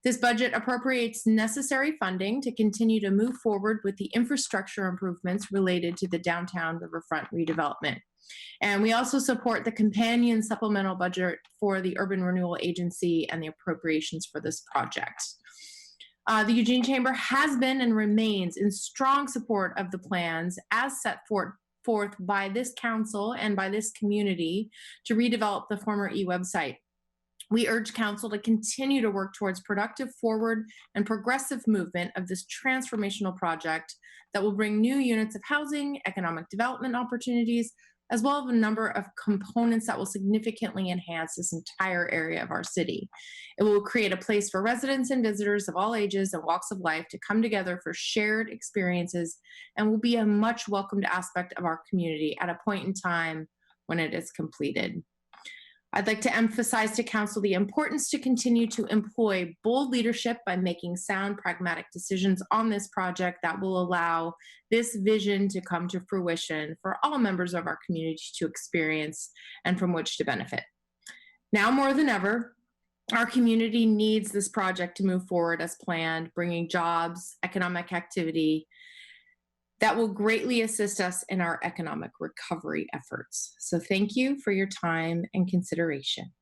This budget appropriates necessary funding to continue to move forward with the infrastructure improvements related to the downtown riverfront redevelopment. And we also support the companion supplemental budget for the Urban Renewal Agency and the appropriations for this project. The Eugene Chamber has been and remains in strong support of the plans as set forth by this council and by this community to redevelop the former e-website. We urge council to continue to work towards productive forward and progressive movement of this transformational project that will bring new units of housing, economic development opportunities, as well as a number of components that will significantly enhance this entire area of our city. It will create a place for residents and visitors of all ages and walks of life to come together for shared experiences and will be a much welcomed aspect of our community at a point in time when it is completed. I'd like to emphasize to council the importance to continue to employ bold leadership by making sound, pragmatic decisions on this project that will allow this vision to come to fruition for all members of our community to experience and from which to benefit. Now more than ever, our community needs this project to move forward as planned, bringing jobs, economic activity, that will greatly assist us in our economic recovery efforts. So thank you for your time and consideration.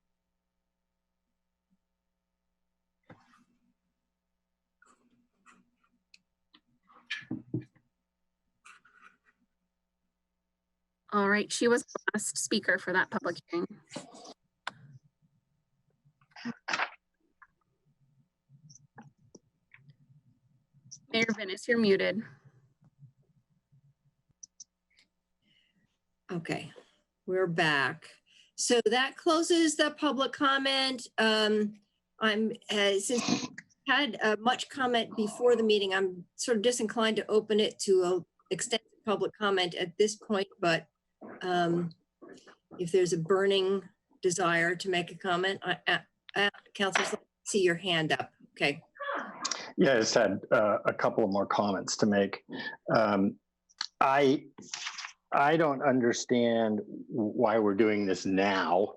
All right, she was the last speaker for that public hearing. Mayor Venice, you're muted. Okay, we're back. So that closes the public comment. Since we had much comment before the meeting, I'm sort of disinclined to open it to a extensive public comment at this point, but if there's a burning desire to make a comment, Councilor, see your hand up. Okay. Yeah, I just had a couple of more comments to make. I don't understand why we're doing this now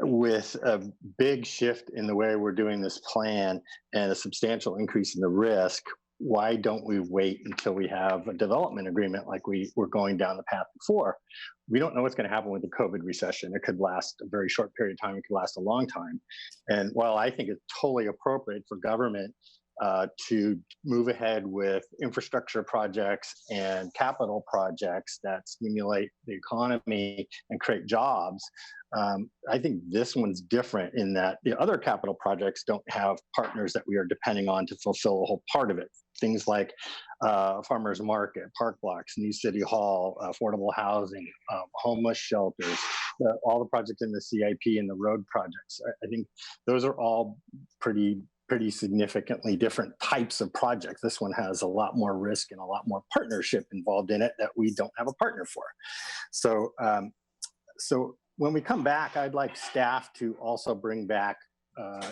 with a big shift in the way we're doing this plan and a substantial increase in the risk. Why don't we wait until we have a development agreement like we were going down the path before? We don't know what's going to happen with the COVID recession. It could last a very short period of time. It could last a long time. And while I think it's totally appropriate for government to move ahead with infrastructure projects and capital projects that stimulate the economy and create jobs, I think this one's different in that the other capital projects don't have partners that we are depending on to fulfill a whole part of it. Things like farmers market, park blocks, new city hall, affordable housing, homeless shelters, all the projects in the CIP and the road projects. I think those are all pretty significantly different types of projects. This one has a lot more risk and a lot more partnership involved in it that we don't have a partner for. So, so when we come back, I'd like staff to also bring back,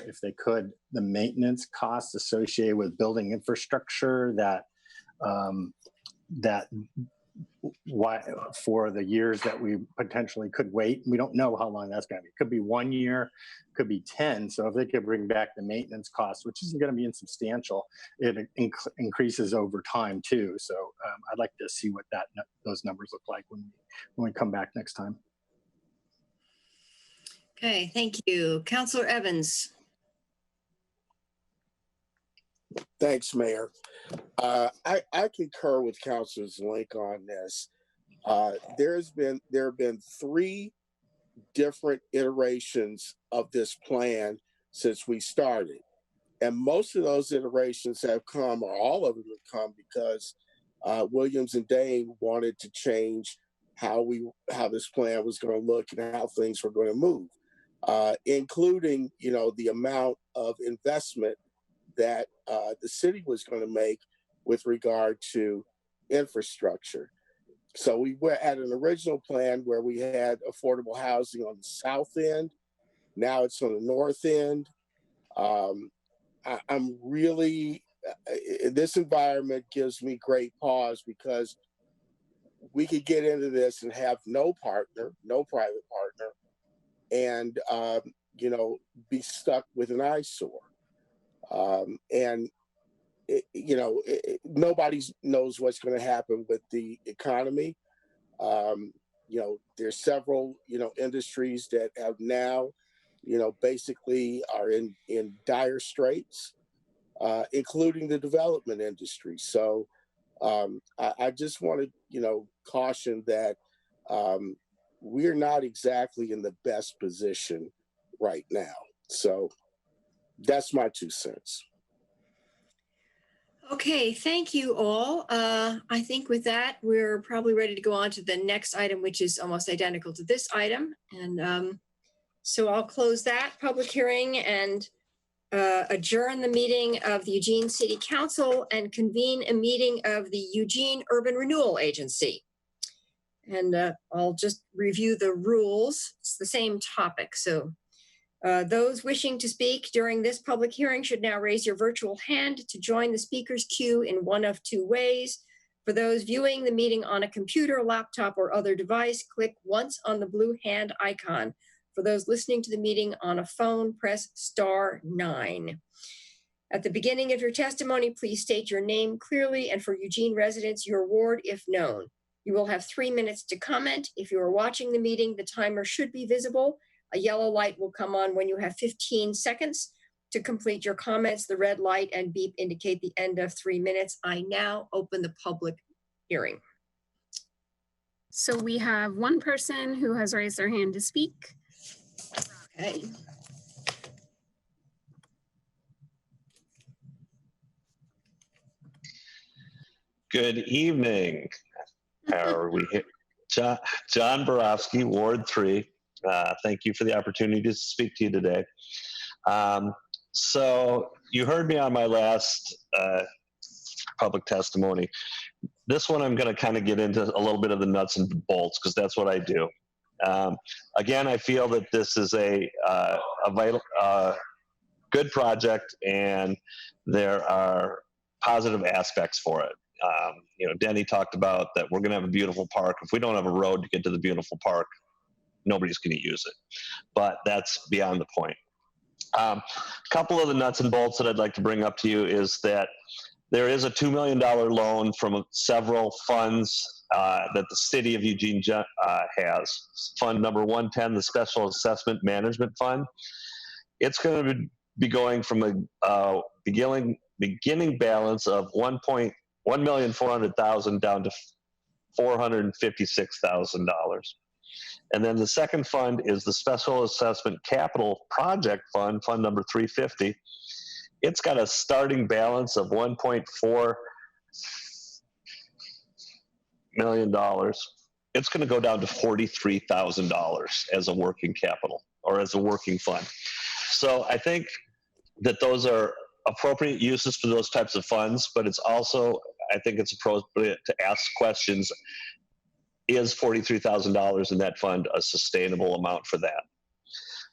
if they could, the maintenance costs associated with building infrastructure that why for the years that we potentially could wait. We don't know how long that's going to be. It could be 1 year, could be 10. So if they could bring back the maintenance cost, which isn't going to be insubstantial, it increases over time too. So I'd like to see what those numbers look like when we come back next time. Okay, thank you. Councillor Evans. Thanks, Mayor. I concur with Councilor Zlink on this. There have been 3 different iterations of this plan since we started, and most of those iterations have come, or all of them have come, because Williams and Dame wanted to change how this plan was going to look and how things were going to move, including the amount of investment that the city was going to make with regard to infrastructure. So we were at an original plan where we had affordable housing on the south end. Now it's on the north end. I'm really, this environment gives me great pause, because we could get into this and have no partner, no private partner, and, be stuck with an eyesore. Nobody knows what's going to happen with the economy. There's several, industries that have now, basically are in dire straits, including the development industry. So I just want to, caution that we're not exactly in the best position right now. So that's my 2 cents. Okay, thank you all. I think with that, we're probably ready to go on to the next item, which is almost identical to this item. And so I'll close that public hearing and adjourn the meeting of the Eugene City Council and convene a meeting of the Eugene Urban Renewal Agency. And I'll just review the rules. It's the same topic. So those wishing to speak during this public hearing should now raise your virtual hand to join the speakers queue in one of 2 ways. For those viewing the meeting on a computer, laptop, or other device, click once on the blue hand icon. For those listening to the meeting on a phone, press *9. At the beginning of your testimony, please state your name clearly, and for Eugene residents, your ward if known. You will have 3 minutes to comment. If you are watching the meeting, the timer should be visible. A yellow light will come on when you have 15 seconds to complete your comments. The red light and beep indicate the end of 3 minutes. I now open the public hearing. So we have one person who has raised their hand to speak. Okay. Good evening. How are we here? John Borofsky, Ward 3. Thank you for the opportunity to speak to you today. So you heard me on my last public testimony. This one I'm going to kind of get into a little bit of the nuts and bolts, because that's what I do. Again, I feel that this is a vital, good project, and there are positive aspects for it. Denny talked about that we're going to have a beautiful park. If we don't have a road to get to the beautiful park, nobody's going to use it. But that's beyond the point. A couple of the nuts and bolts that I'd like to bring up to you is that there is a $2 million loan from several funds that the city of Eugene has. Fund number 110, the Special Assessment Management Fund. It's going to be going from a beginning balance of $1,400,000 down to $456,000. And then the second fund is the Special Assessment Capital Project Fund, fund number 350. It's got a starting balance of $1.4 million. It's going to go down to $43,000 as a working capital, or as a working fund. So I think that those are appropriate uses for those types of funds, but it's also, I think it's appropriate to ask questions. Is $43,000 in that fund a sustainable amount for that?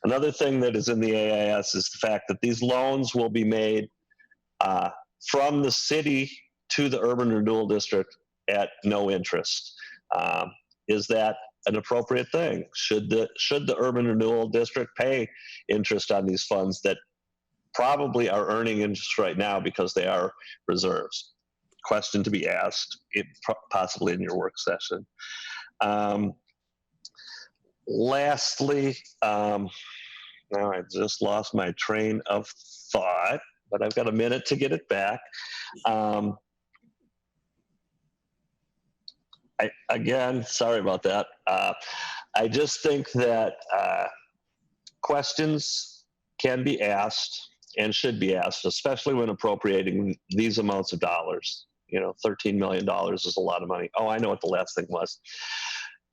Another thing that is in the AIS is the fact that these loans will be made from the city to the Urban Renewal District at no interest. Is that an appropriate thing? Should the urban renewal district pay interest on these funds that probably are earning interest right now because they are reserves? Question to be asked, possibly in your work session. Lastly, now I just lost my train of thought, but I've got a minute to get it back. Again, sorry about that. I just think that questions can be asked and should be asked, especially when appropriating these amounts of dollars. You know, $13 million is a lot of money. Oh, I know what the last thing was.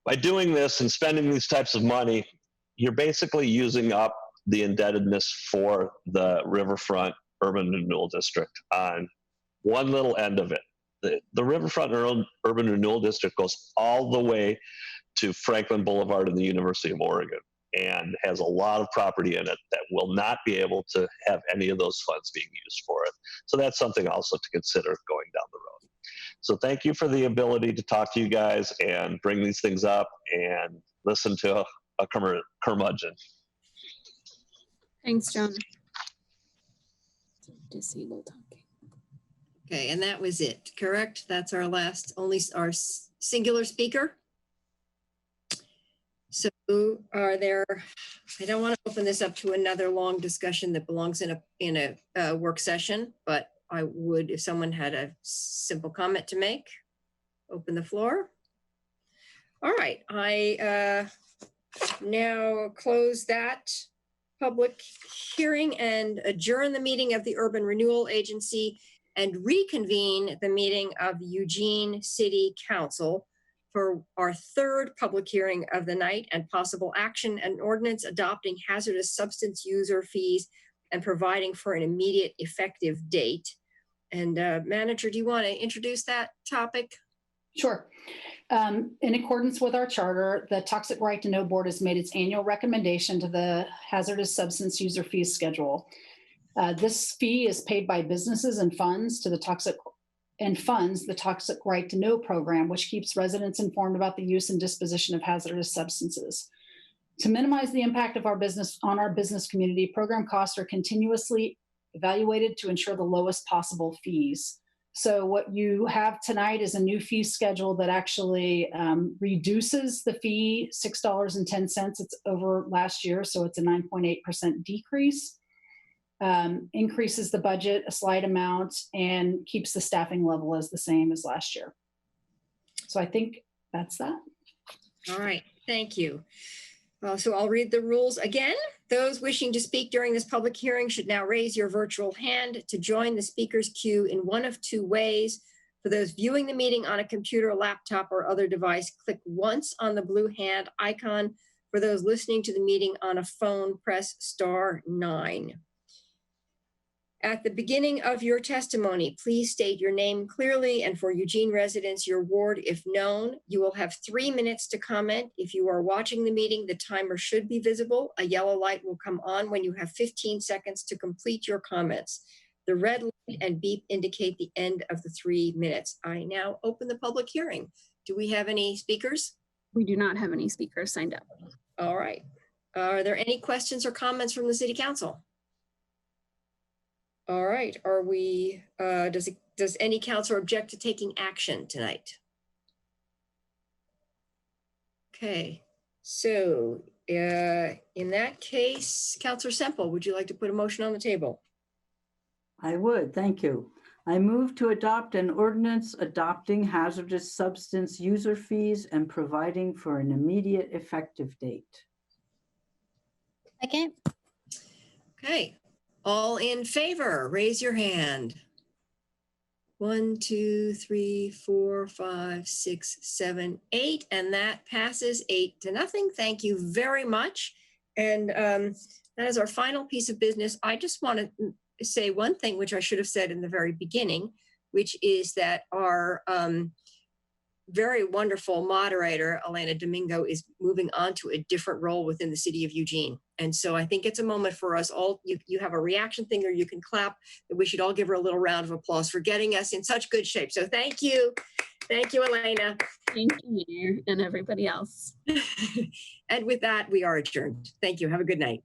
By doing this and spending these types of money, you're basically using up the indebtedness for the Riverfront Urban Renewal District on one little end of it. The Riverfront Urban Renewal District goes all the way to Franklin Boulevard and the University of Oregon and has a lot of property in it that will not be able to have any of those funds being used for it. So that's something also to consider going down the road. So thank you for the ability to talk to you guys and bring these things up and listen to a curmudgeon. Thanks, John. Disable talking. Okay, and that was it, correct? That's our our singular speaker. So are there, I don't want to open this up to another long discussion that belongs in a work session, but I would, if someone had a simple comment to make, open the floor. All right, I now close that public hearing and adjourn the meeting of the Urban Renewal Agency and reconvene the meeting of the Eugene City Council for our third public hearing of the night and possible action and ordinance adopting hazardous substance user fees and providing for an immediate effective date. And Manager, do you want to introduce that topic? Sure. In accordance with our charter, the Toxic Right to Know Board has made its annual recommendation to the hazardous substance user fees schedule. This fee is paid by businesses and funds to the Toxic Right to Know program, which keeps residents informed about the use and disposition of hazardous substances. To minimize the impact of our business on our business community, program costs are continuously evaluated to ensure the lowest possible fees. So what you have tonight is a new fee schedule that actually reduces the fee $6.10. It's over last year, so it's a 9.8% decrease. Increases the budget a slight amount and keeps the staffing level as the same as last year. So I think that's that. All right, thank you. So I'll read the rules again. Those wishing to speak during this public hearing should now raise your virtual hand to join the speaker's queue in one of two ways. For those viewing the meeting on a computer, laptop, or other device, click once on the blue hand icon. For those listening to the meeting on a phone, press *9. At the beginning of your testimony, please state your name clearly, and for Eugene residents, your ward if known. You will have 3 minutes to comment. If you are watching the meeting, the timer should be visible. A yellow light will come on when you have 15 seconds to complete your comments. The red light and beep indicate the end of the 3 minutes. I now open the public hearing. Do we have any speakers? We do not have any speakers signed up. All right. Are there any questions or comments from the City Council? All right, are we, does any councilor object to taking action tonight? Okay, so in that case, Councilor Semple, would you like to put a motion on the table? I would, thank you. I move to adopt an ordinance adopting hazardous substance user fees and providing for an immediate effective date. Second. Okay. All in favor, raise your hand. 1, 2, 3, 4, 5, 6, 7, 8, and that passes 8-0. Thank you very much. And that is our final piece of business. I just want to say one thing, which I should have said in the very beginning, which is that our very wonderful moderator, Elena Domingo, is moving on to a different role within the city of Eugene. And so I think it's a moment for us all. You have a reaction thing, or you can clap. We should all give her a little round of applause for getting us in such good shape. So thank you. Thank you, Elena. Thank you, Mayor, and everybody else. And with that, we are adjourned. Thank you. Have a good night.